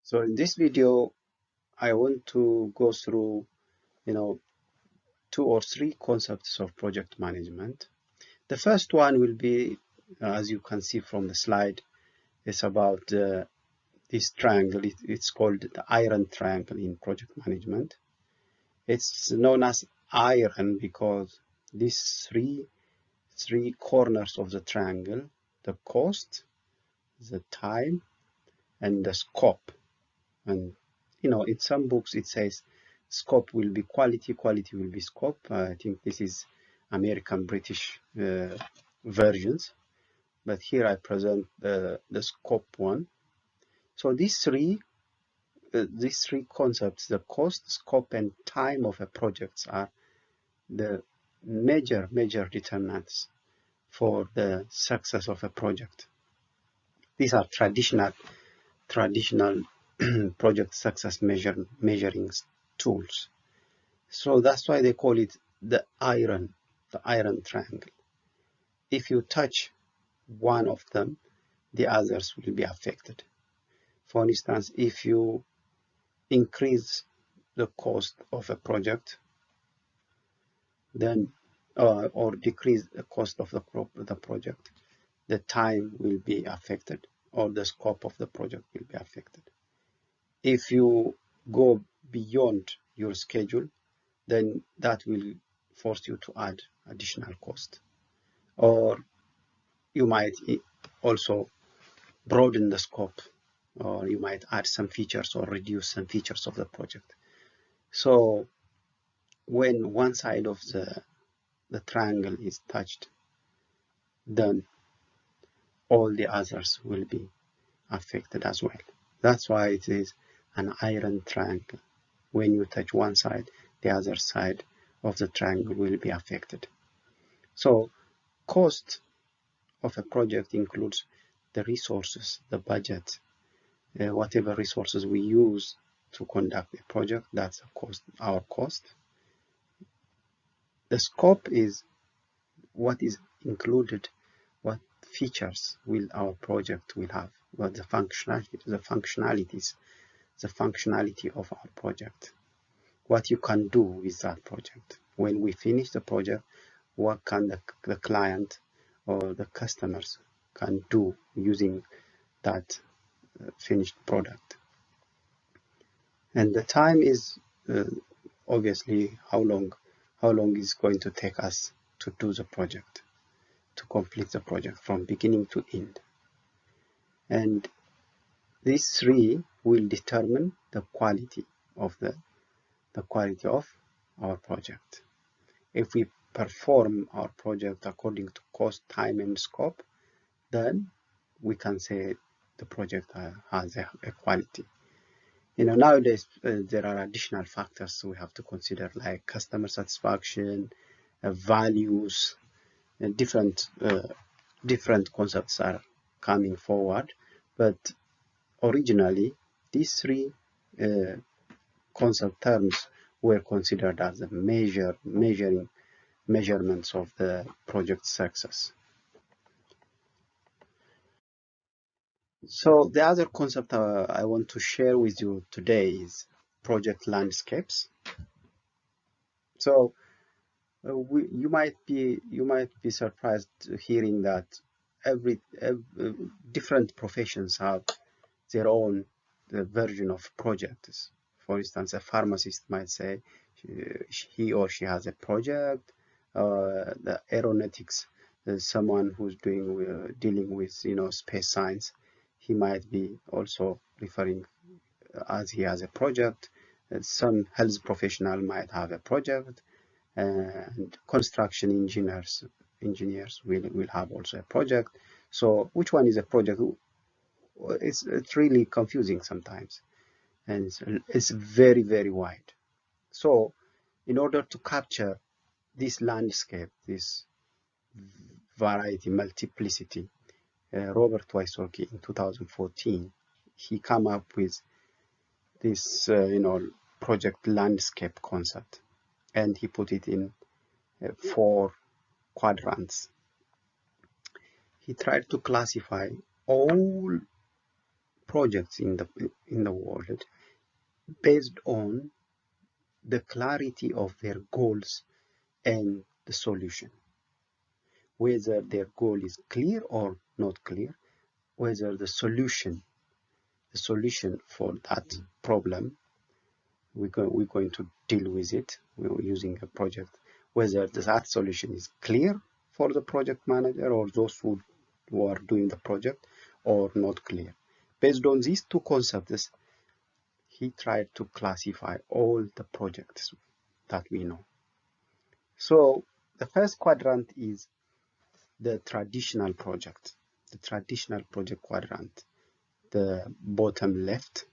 So in this video, I want to go through, you know, 2 or 3 concepts of project management. The first one will be, as you can see from the slide, is about this triangle. It's called the iron triangle in project management. It's known as iron because these three corners of the triangle, the cost, the time, and the scope. And in some books it says scope will be quality, quality will be scope. I think this is American British versions, but here I present the scope one. So these three concepts, the cost, scope, and time of a project, are the major determinants for the success of a project. These are traditional project success measuring tools. So that's why they call it the iron triangle. If you touch one of them, the others will be affected. For instance, if you increase the cost of a project, then or decrease the cost of the project, the time will be affected, or the scope of the project will be affected. If you go beyond your schedule, then that will force you to add additional cost. Or you might also broaden the scope, or you might add some features or reduce some features of the project. So when one side of the triangle is touched, then all the others will be affected as well. That's why it is an iron triangle. When you touch one side, the other side of the triangle will be affected. So cost of a project includes the resources, the budget, whatever resources we use to conduct a project, that's our cost. The scope is what is included, what features will our project will have, what the functionalities, the functionality of our project, what you can do with that project. When we finish the project, what can the client or the customers can do using that finished product. And the time is obviously how long is going to take us to do the project, to complete the project from beginning to end. And these three will determine the quality of our project. If we perform our project according to cost, time, and scope, then we can say the project has a quality. Nowadays there are additional factors we have to consider, like customer satisfaction, values, and different concepts are coming forward. But originally, these three concept terms were considered as the measurements of the project success. So the other concept I want to share with you today is project landscapes. So you might be surprised hearing that every different professions have their own version of projects. For instance, a pharmacist might say he or she has a project. The aeronautics, someone who's dealing with space science, he might be also referring as he has a project. Some health professional might have a project, and construction engineers will have also a project. So which one is a project? It's really confusing sometimes, and it's very wide. So in order to capture this landscape, this variety, multiplicity, Robert Wysocki in 2014, he came up with this project landscape concept, and he put it in 4 quadrants. He tried to classify all projects in the world based on the clarity of their goals and the solution, whether their goal is clear or not clear, whether the solution for that problem we're going to deal with it, we're using a project, whether that solution is clear for the project manager or those who are doing the project, or not clear. Based on these two concepts, he tried to classify all the projects that we know. So the first quadrant is the traditional project, quadrant, the bottom left.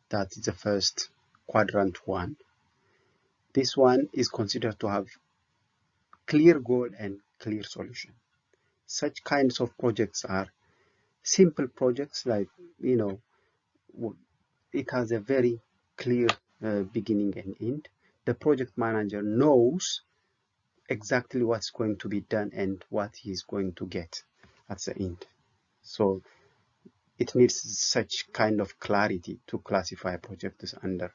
That is the first quadrant one. This one is considered to have clear goal and clear solution. Such kinds of projects are simple projects, like, you know, it has a very clear beginning and end. The project manager knows exactly what's going to be done and what he's going to get at the end. So it needs such kind of clarity to classify projects under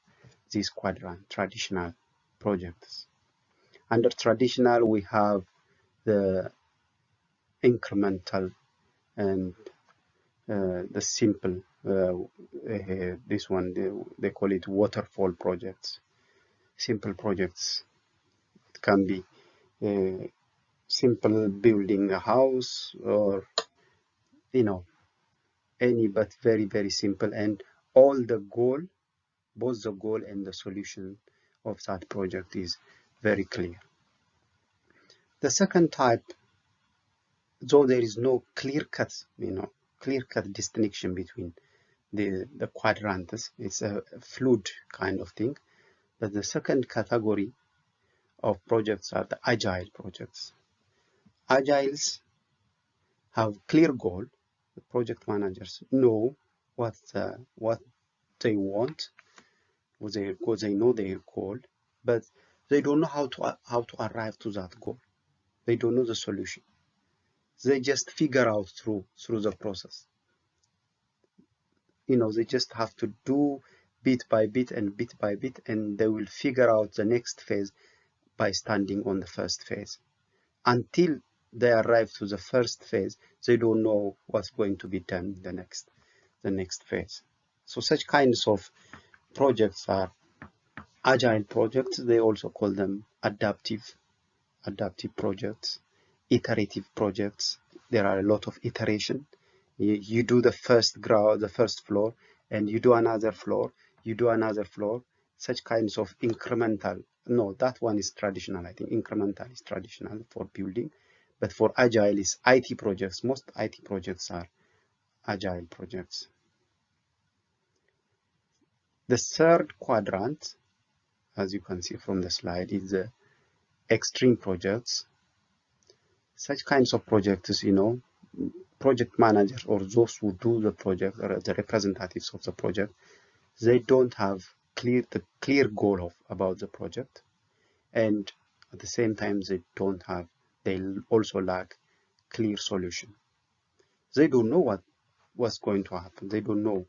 this quadrant, traditional projects. Under traditional, we have the incremental and the simple. This one, they call it waterfall projects. Simple projects. It can be simple building a house, or, you know, any, but very, very simple, and all the goal, both the goal and the solution of that project is very clear. The second type, though there is no clear-cut distinction between the quadrants, it's a fluid kind of thing, but the second category of projects are the agile projects. Agiles have clear goal. The project managers know what they want, they know their goal, but they don't know how to arrive to that goal. They don't know the solution. They just figure out through the process. You know, they just have to do bit by bit, and they will figure out the next phase by standing on the first phase. Until they arrive to the first phase, they don't know what's going to be done in the next phase. So such kinds of projects are agile projects. They also call them adaptive projects, iterative projects. There are a lot of iteration. You do the first floor, and you do another floor, such kinds of incremental. No, that one is traditional. I think incremental is traditional for building, but for agile is IT projects. Most IT projects are agile projects. The third quadrant, as you can see from the slide, is the extreme projects. Such kinds of projects, you know, project managers or those who do the project, or the representatives of the project, they don't have the clear goal about the project, and at the same time they also lack clear solution. They don't know what's going to happen. They don't know.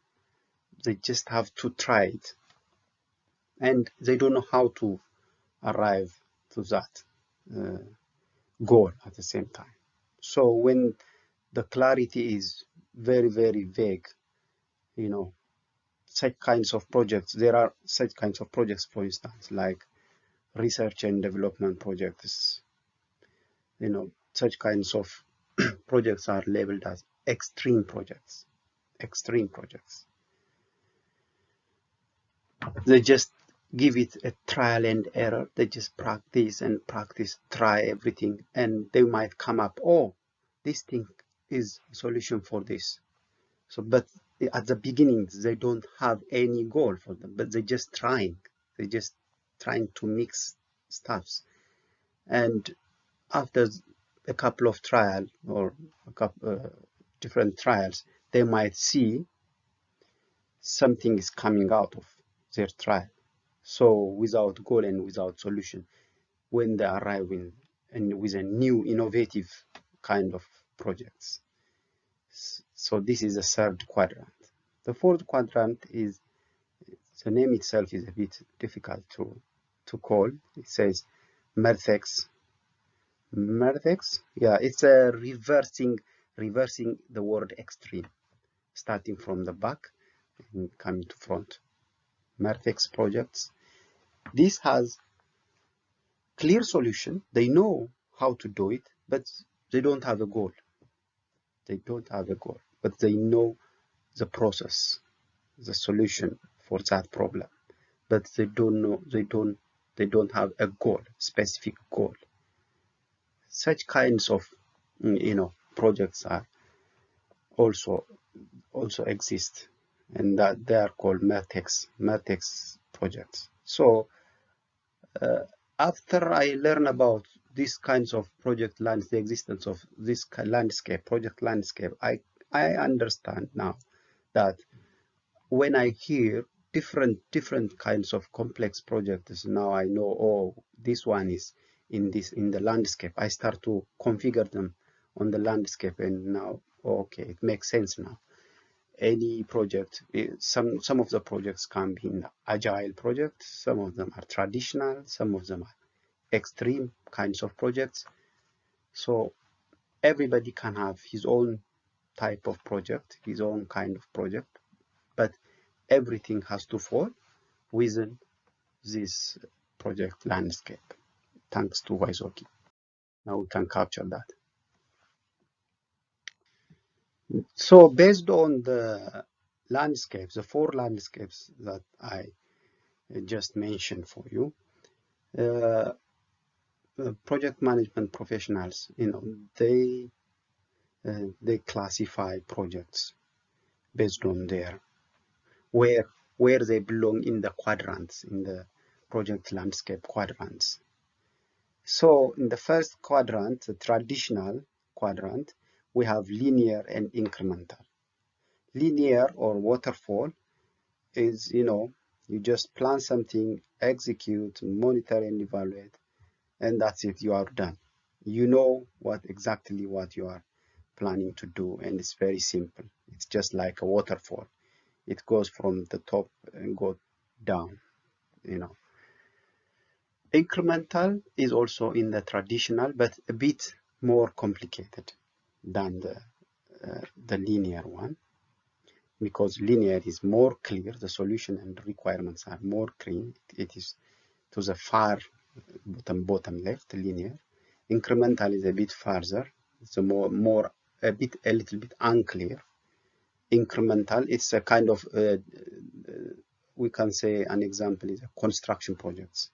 They just have to try it, and they don't know how to arrive to that goal at the same time. So when the clarity is very, very vague, you know, such kinds of projects, there are such kinds of projects, for instance, like research and development projects. You know, such kinds of projects are labeled as extreme projects. They just give it a trial and error. They just practice, try everything, and they might come up, oh, this thing is a solution for this. So, but at the beginning, they don't have any goal for them, but they're just trying to mix stuffs. And after a couple of trials, or a couple different trials, they might see something is coming out of their trial. So without goal and without solution, when they arrive with a new innovative kind of projects. So this is the third quadrant. The fourth quadrant is, the name itself is a bit difficult to call. It says Mertex. Mertex, yeah, it's a reversing the word extreme, starting from the back and coming to front. Mertex projects. This has clear solution. They know how to do it, but they don't have a goal. They don't have a goal, but they know the process, the solution for that problem. But they don't know, they don't have a goal, specific goal. Such kinds of projects are also exist, and that they are called Mertex projects. So after I learn about these kinds of project lands, the existence of this project landscape, I understand now that when I hear different kinds of complex projects, now I know, oh, this one is in the landscape. I start to configure them on the landscape, and now, okay, it makes sense now. Any project, some of the projects can be in the agile project, some of them are traditional, some of them are extreme kinds of projects. So everybody can have his own type of project, his own kind of project, but everything has to fall within this project landscape, thanks to Waizoki. Now we can capture that. So based on the landscapes, the four landscapes that I just mentioned for you, project management professionals, they classify projects based on their where they belong in the quadrants, in the project landscape quadrants. So in the first quadrant, the traditional quadrant, we have linear and incremental. Linear or waterfall is, you just plan something, execute, monitor and evaluate, and that's it, you are done. You know exactly what you are planning to do, and it's very simple. It's just like a waterfall. It goes from the top and go down, Incremental is also in the traditional, but a bit more complicated than the linear one, because linear is more clear. The solution and requirements are more clean. It is to the far bottom left, linear. Incremental is a bit farther. It's a little bit unclear. Incremental, it's a kind of we can say an example is a construction projects.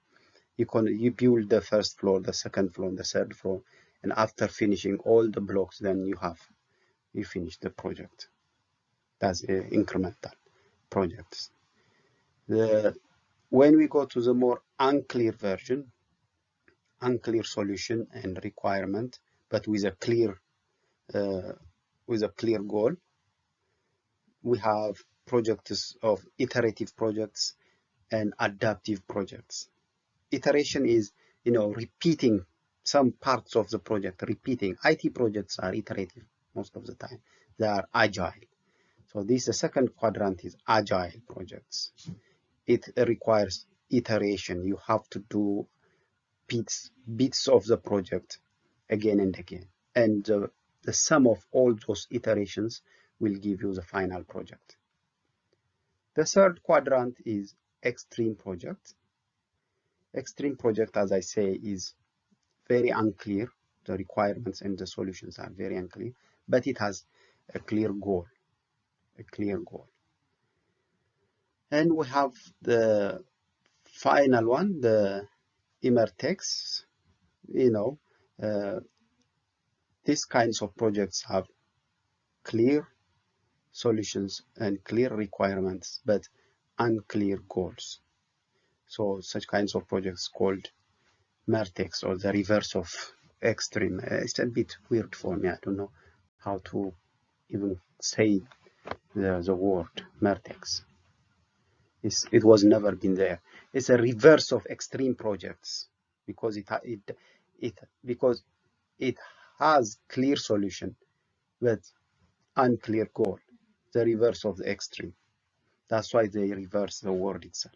You build the first floor, the second floor, the third floor, and after finishing all the blocks, then you finish the project. That's incremental projects. When we go to the more unclear version, unclear solution and requirement, but with a clear goal, we have projects of iterative projects and adaptive projects. Iteration is, repeating some parts of the project, repeating. IT projects are iterative most of the time. They are agile. So this, the second quadrant, is agile projects. It requires iteration. You have to do bits of the project again and again. And the sum of all those iterations will give you the final project. The third quadrant is extreme project. Extreme project, as I say, is very unclear. The requirements and the solutions are very unclear, but it has a clear goal. And we have the final one, the Imertex. These kinds of projects have clear solutions and clear requirements, but unclear goals. So such kinds of projects called Mertex, or the reverse of extreme. It's a bit weird for me. I don't know how to even say the word Mertex. It was never been there. It's a reverse of extreme projects because it has clear solution but unclear goal. the reverse of the extreme. That's why they reverse the word itself.